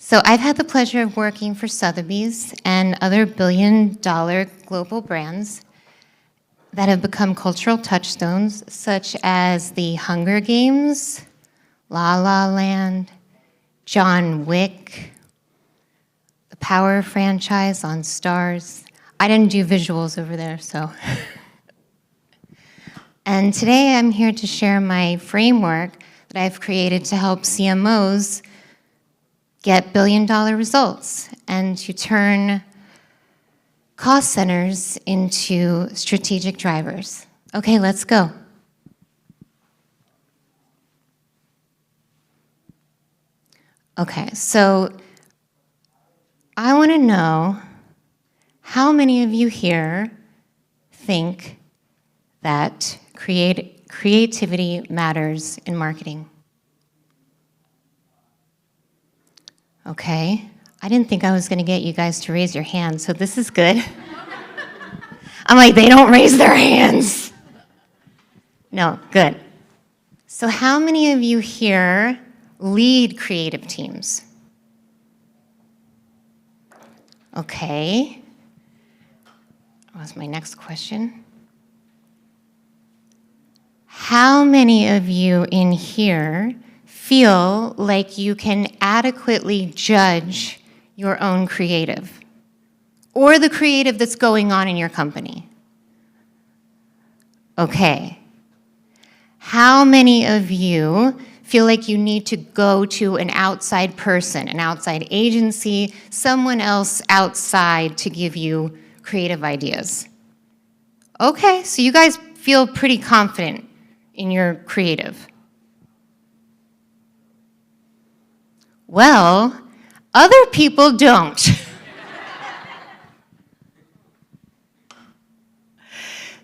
So I've had the pleasure of working for Sotheby's and other billion-dollar global brands that have become cultural touchstones, such as the Hunger Games, La La Land, John Wick, the Power franchise on Starz. I didn't do visuals over there, so. And today I'm here to share my framework that I've created to help CMOs get billion-dollar results and to turn cost centers into strategic drivers. Okay, let's go. Okay, so I want to know how many of you here think that creativity matters in marketing? Okay, I didn't think I was going to get you guys to raise your hands, so this is good. I'm like, they don't raise their hands. No, good. So how many of you here lead creative teams? Okay. That was my next question. How many of you in here feel like you can adequately judge your own creative or the creative that's going on in your company? Okay. How many of you feel like you need to go to an outside person, an outside agency, someone else outside to give you creative ideas? Okay, so you guys feel pretty confident in your creative. Well, other people don't.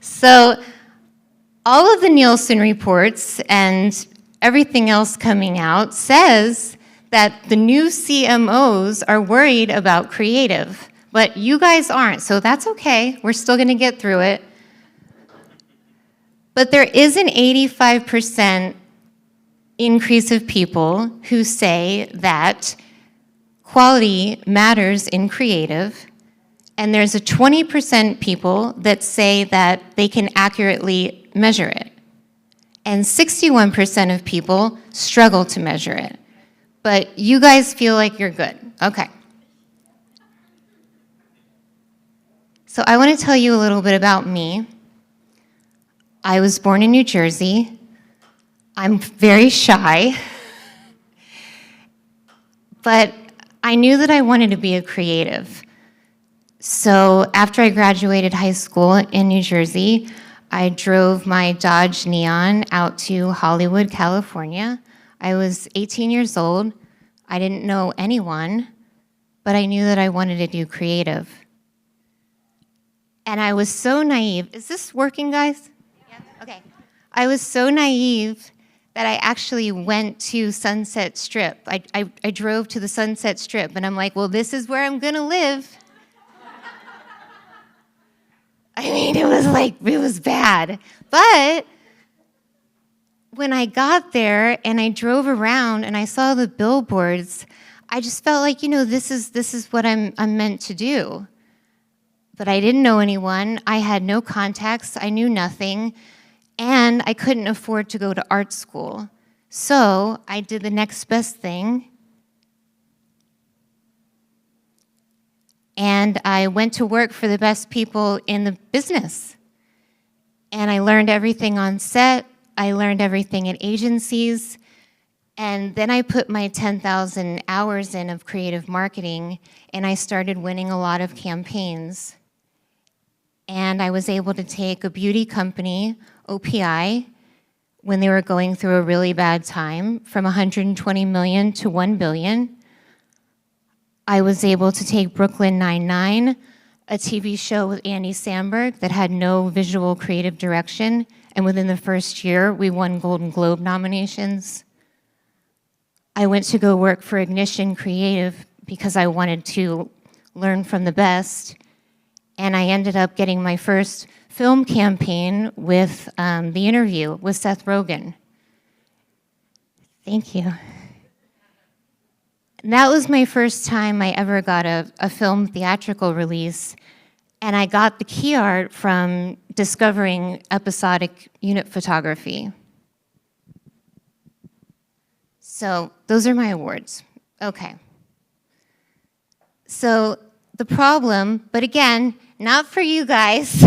So all of the Nielsen reports and everything else coming out says that the new CMOs are worried about creative, but you guys aren't, so that's okay. We're still going to get through it. But there is an 85% increase of people who say that quality matters in creative, and there's a 20% people that say that they can accurately measure it. And 61% of people struggle to measure it. But you guys feel like you're good. Okay. So I want to tell you a little bit about me. I was born in New Jersey. I'm very shy. But I knew that I wanted to be a creative. So after I graduated high school in New Jersey, I drove my Dodge Neon out to Hollywood, California. I was 18 years old. I didn't know anyone, but I knew that I wanted to do creative. And I was so naive. Is this working, guys? Yeah. Okay. I was so naive that I actually went to Sunset Strip. I drove to the Sunset Strip, and I'm like, well, this is where I'm going to live. I mean, it was bad. But when I got there and I drove around and I saw the billboards, I just felt like, this is what I'm meant to do. But I didn't know anyone. I had no contacts. I knew nothing. And I couldn't afford to go to art school. So I did the next best thing. And I went to work for the best people in the business. And I learned everything on set. I learned everything at agencies. And then I put my 10,000 hours in of creative marketing, and I started winning a lot of campaigns. And I was able to take a beauty company, OPI, when they were going through a really bad time, from 120 million to 1 billion. I was able to take Brooklyn Nine-Nine, a TV show with Andy Samberg that had no visual creative direction, and within the first year, we won Golden Globe nominations. I went to go work for Ignition Creative because I wanted to learn from the best, and I ended up getting my first film campaign with The Interview with Seth Rogen. Thank you. And that was my first time I ever got a film theatrical release, and I got the key art from discovering episodic unit photography. So those are my awards. Okay. So the problem, but again, not for you guys,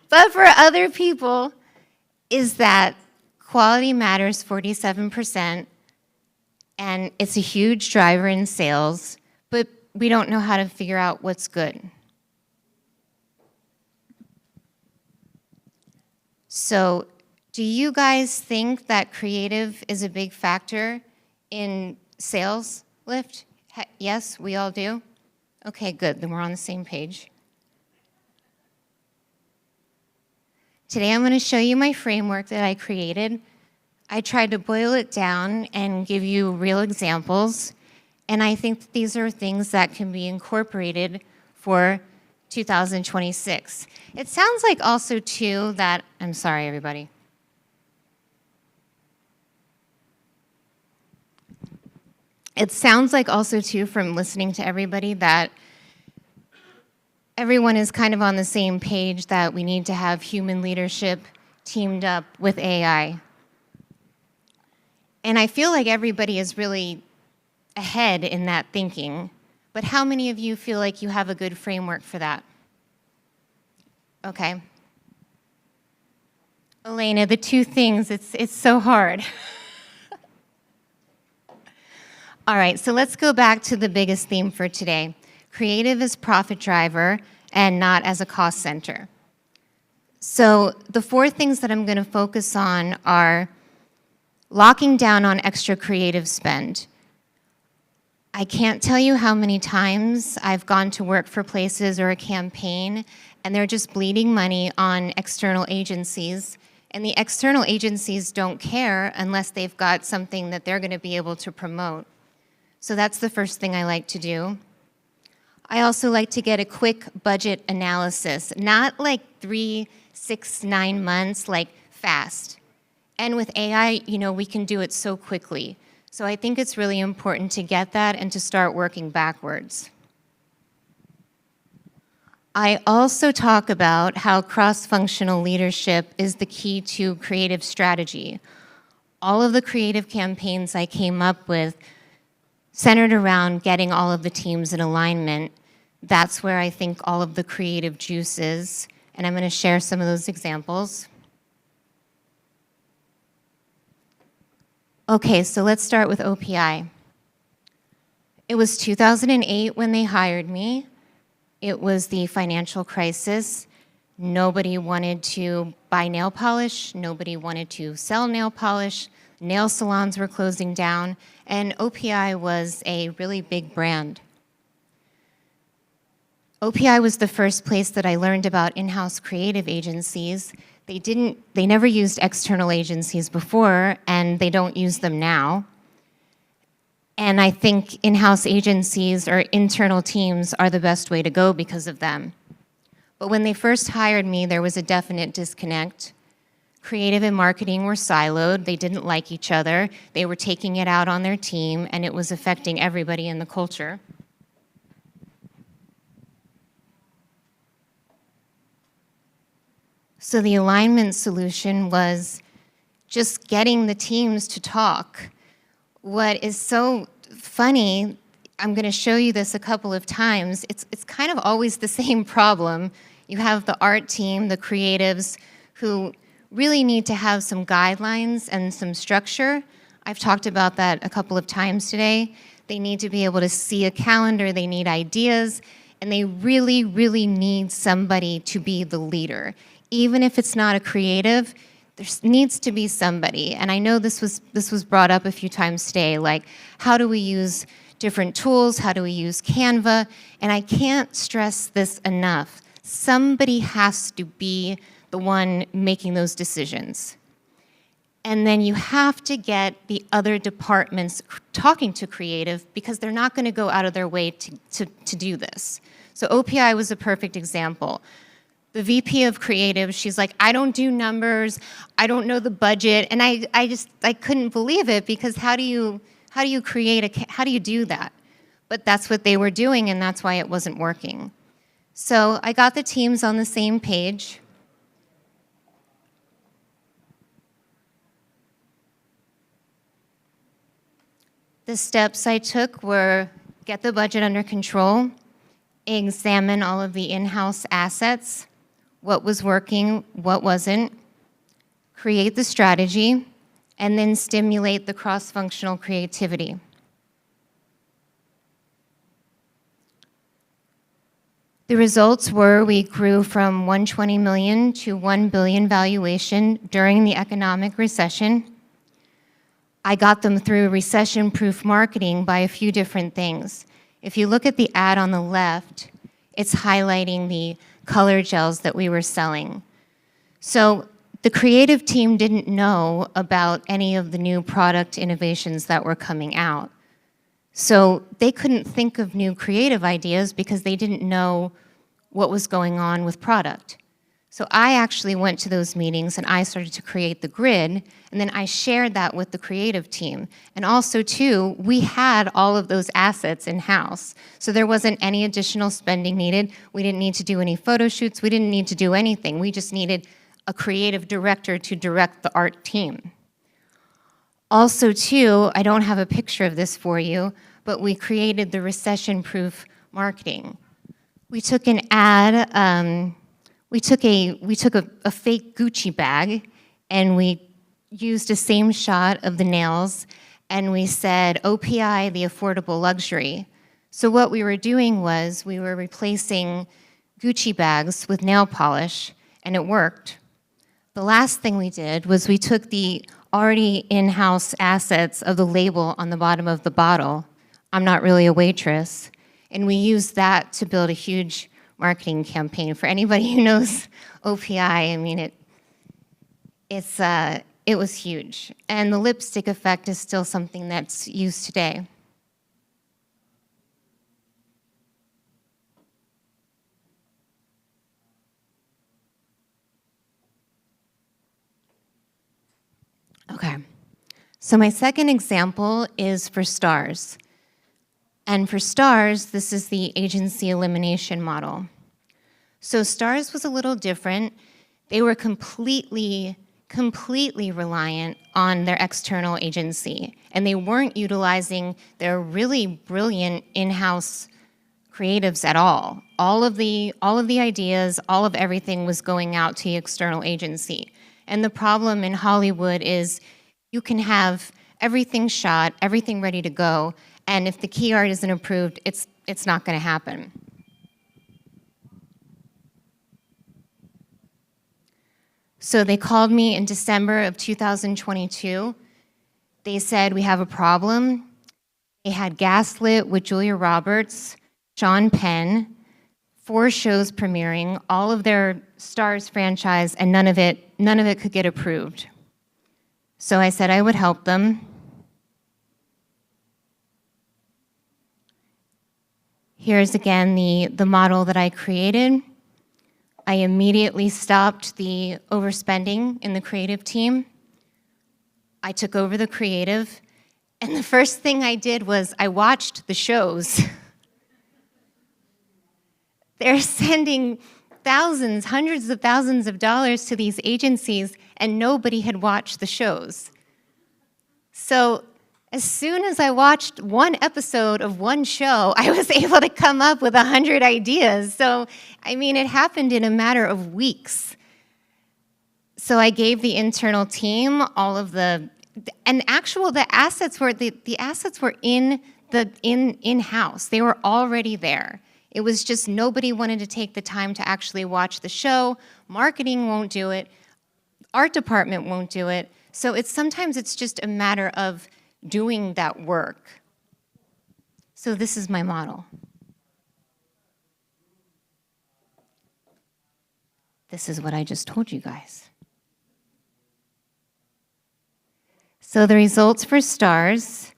but for other people, is that quality matters 47%, and it's a huge driver in sales, but we don't know how to figure out what's good. So, do you guys think that creative is a big factor in sales lift? Yes, we all do? Okay, good, then we're on the same page. Today I'm going to show you my framework that I created. I tried to boil it down and give you real examples, and I think that these are things that can be incorporated for 2026. It sounds like also too that, I'm sorry everybody. It sounds like also too from listening to everybody that everyone is kind of on the same page that we need to have human leadership teamed up with AI. And I feel like everybody is really ahead in that thinking, but how many of you feel like you have a good framework for that? Okay. Elena, the two things, it's so hard. All right, so let's go back to the biggest theme for today. Creative as profit driver and not as a cost center. So the four things that I'm going to focus on are locking down on extra creative spend. I can't tell you how many times I've gone to work for places or a campaign and they're just bleeding money on external agencies, and the external agencies don't care unless they've got something that they're going to be able to promote. So that's the first thing I like to do. I also like to get a quick budget analysis, not like 3, 6, 9 months, like fast. And with AI, we can do it so quickly. So I think it's really important to get that and to start working backwards. I also talk about how cross-functional leadership is the key to creative strategy. All of the creative campaigns I came up with centered around getting all of the teams in alignment. That's where I think all of the creative juice is, and I'm going to share some of those examples. Okay, so let's start with OPI. It was 2008 when they hired me. It was the financial crisis. Nobody wanted to buy nail polish. Nobody wanted to sell nail polish. Nail salons were closing down, and OPI was a really big brand. OPI was the first place that I learned about in-house creative agencies. They never used external agencies before, and they don't use them now. And I think in-house agencies or internal teams are the best way to go because of them. But when they first hired me, there was a definite disconnect. Creative and marketing were siloed. They didn't like each other. They were taking it out on their team, and it was affecting everybody in the culture. So the alignment solution was just getting the teams to talk. What is so funny, I'm going to show you this a couple of times, it's kind of always the same problem. You have the art team, the creatives, who really need to have some guidelines and some structure. I've talked about that a couple of times today. They need to be able to see a calendar, they need ideas, and they really, really need somebody to be the leader. Even if it's not a creative, there needs to be somebody. And I know this was brought up a few times today, like how do we use different tools, how do we use Canva? And I can't stress this enough. Somebody has to be the one making those decisions. And then you have to get the other departments talking to creative because they're not going to go out of their way to do this. So OPI was a perfect example. The VP of creative, she's like, I don't do numbers, I don't know the budget, and I couldn't believe it because how do you How do you do that? But that's what they were doing, and that's why it wasn't working. So I got the teams on the same page. The steps I took were get the budget under control, examine all of the in-house assets, what was working, what wasn't, create the strategy, and then stimulate the cross-functional creativity. The results were we grew from $120 million to $1 billion valuation during the economic recession. I got them through recession-proof marketing by a few different things. If you look at the ad on the left, it's highlighting the color gels that we were selling. So the creative team didn't know about any of the new product innovations that were coming out. So they couldn't think of new creative ideas because they didn't know what was going on with product. So I actually went to those meetings and I started to create the grid, and then I shared that with the creative team. And also too, we had all of those assets in-house. So there wasn't any additional spending needed. We didn't need to do any photo shoots. We didn't need to do anything. We just needed a creative director to direct the art team. Also too, I don't have a picture of this for you, but we created the recession-proof marketing. We took an ad, we took a fake Gucci bag, and we used the same shot of the nails, and we said, OPI, the affordable luxury. So what we were doing was we were replacing Gucci bags with nail polish, and it worked. The last thing we did was we took the already in-house assets of the label on the bottom of the bottle, I'm not really a waitress, and we used that to build a huge marketing campaign. For anybody who knows OPI, I mean, it was huge. And the lipstick effect is still something that's used today. Okay, so my second example is for Starz. And for Starz, this is the agency elimination model. So Starz was a little different. They were completely reliant on their external agency, and they weren't utilizing their really brilliant in-house creatives at all. All of the ideas, all of everything was going out to the external agency. And the problem in Hollywood is you can have everything shot, everything ready to go, and if the key art isn't approved, it's not going to happen. So they called me in December of 2022. They said, we have a problem. They had Gaslit with Julia Roberts, Sean Penn, 4 shows premiering, all of their Starz franchise, and none of it could get approved. So I said I would help them. Here's again the model that I created. I immediately stopped the overspending in the creative team. I took over the creative, and the first thing I did was I watched the shows. They're sending thousands, hundreds of thousands of dollars to these agencies, and nobody had watched the shows. So as soon as I watched one episode of one show, I was able to come up with 100 ideas. So, I mean, it happened in a matter of weeks. So I gave the internal team all of the assets were in-house. They were already there. It was just nobody wanted to take the time to actually watch the show. Marketing won't do it. Art department won't do it. So sometimes it's just a matter of doing that work. So this is my model. This is what I just told you guys. So the results for Starz,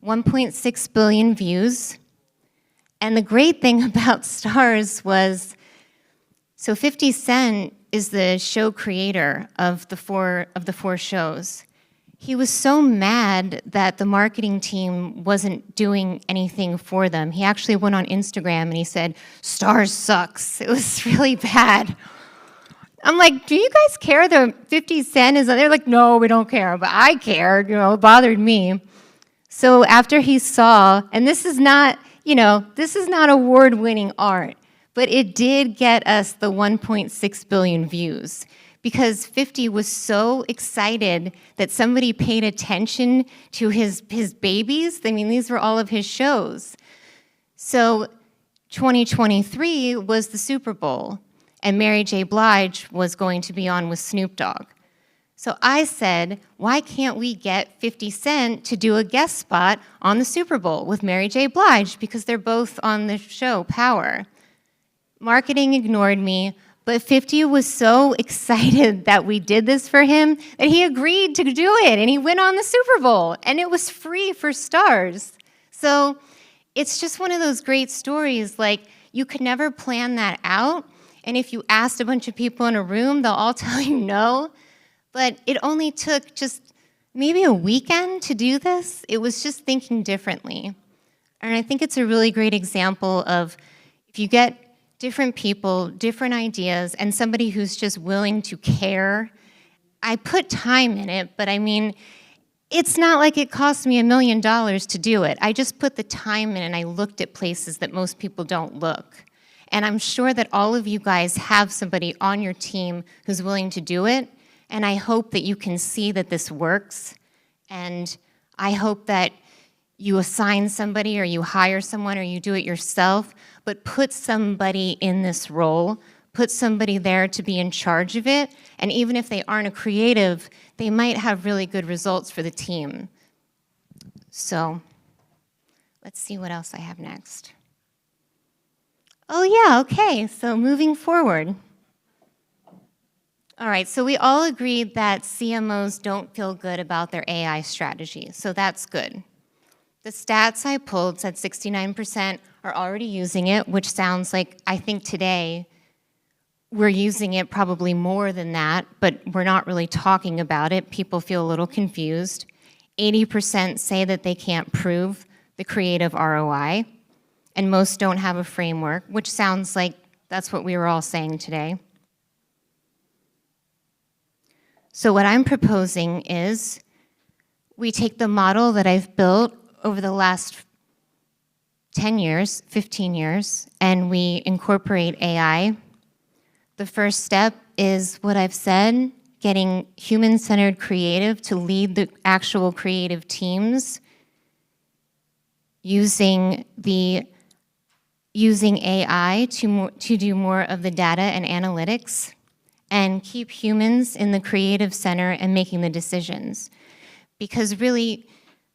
1.6 billion views. And the great thing about Starz was, so 50 Cent is the show creator of the four shows. he was so mad that the marketing team wasn't doing anything for them. He actually went on Instagram and he said, "Starz sucks." It was really bad. I'm like, do you guys care the 50 cent is? They're like, no, we don't care. But I cared, it bothered me. So after he saw, and this is not award-winning art, but it did get us the 1.6 billion views because 50 was so excited that somebody paid attention to his babies. I mean, these were all of his shows. So 2023 was the Super Bowl, and Mary J. Blige was going to be on with Snoop Dogg. So I said, why can't we get 50 Cent to do a guest spot on the Super Bowl with Mary J. Blige, because they're both on the show, Power. Marketing ignored me, but 50 was so excited that we did this for him that he agreed to do it, and he went on the Super Bowl, and it was free for Starz. So it's just one of those great stories, like you could never plan that out, and if you asked a bunch of people in a room, they'll all tell you no. But it only took just maybe a weekend to do this. It was just thinking differently. And I think it's a really great example of if you get different people, different ideas, and somebody who's just willing to care. I put time in it, but I mean, it's not like it cost me $1 million to do it. I just put the time in and I looked at places that most people don't look. And I'm sure that all of you guys have somebody on your team who's willing to do it. And I hope that you can see that this works. And I hope that you assign somebody or you hire someone or you do it yourself, but put somebody in this role, put somebody there to be in charge of it. And even if they aren't a creative, they might have really good results for the team. So let's see what else I have next. Oh yeah, okay, so moving forward. All right, so we all agreed that CMOs don't feel good about their AI strategy, so that's good. The stats I pulled said 69% are already using it, which sounds like, I think today, we're using it probably more than that, but we're not really talking about it. People feel a little confused. 80% say that they can't prove the creative ROI, and most don't have a framework, which sounds like that's what we were all saying today. So what I'm proposing is we take the model that I've built over the last 10 years, 15 years, and we incorporate AI. The first step is what I've said, getting human-centered creative to lead the actual creative teams, using AI to do more of the data and analytics, and keep humans in the creative center and making the decisions. Because really,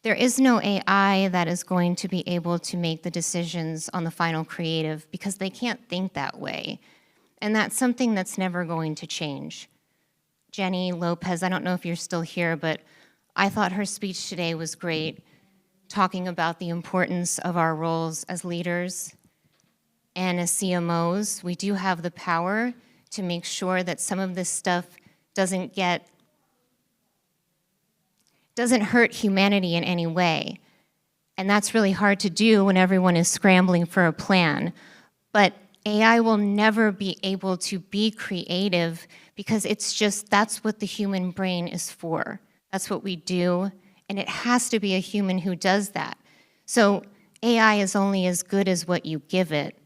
there is no AI that is going to be able to make the decisions on the final creative because they can't think that way. And that's something that's never going to change. Jenny Lopez, I don't know if you're still here, but I thought her speech today was great, talking about the importance of our roles as leaders and as CMOs. We do have the power to make sure that some of this stuff doesn't hurt humanity in any way. And that's really hard to do when everyone is scrambling for a plan. But AI will never be able to be creative because that's what the human brain is for. That's what we do, and it has to be a human who does that. So AI is only as good as what you give it.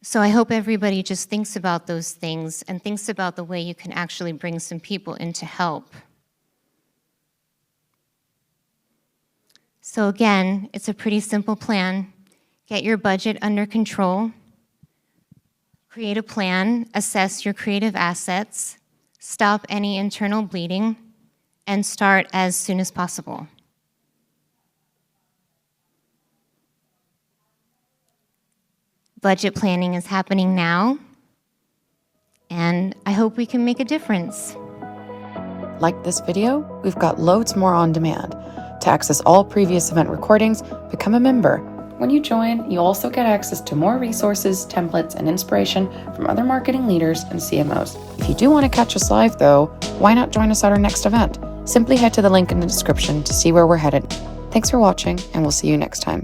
So I hope everybody just thinks about those things and thinks about the way you can actually bring some people in to help. So again, it's a pretty simple plan. Get your budget under control, create a plan, assess your creative assets, stop any internal bleeding, and start as soon as possible. Budget planning is happening now, and I hope we can make a difference. Like this video? We've got loads more on demand. To access all previous event recordings, become a member. When you join, you also get access to more resources, templates, and inspiration from other marketing leaders and CMOs. If you do want to catch us live, though, why not join us at our next event? Simply head to the link in the description to see where we're headed. Thanks for watching, and we'll see you next time.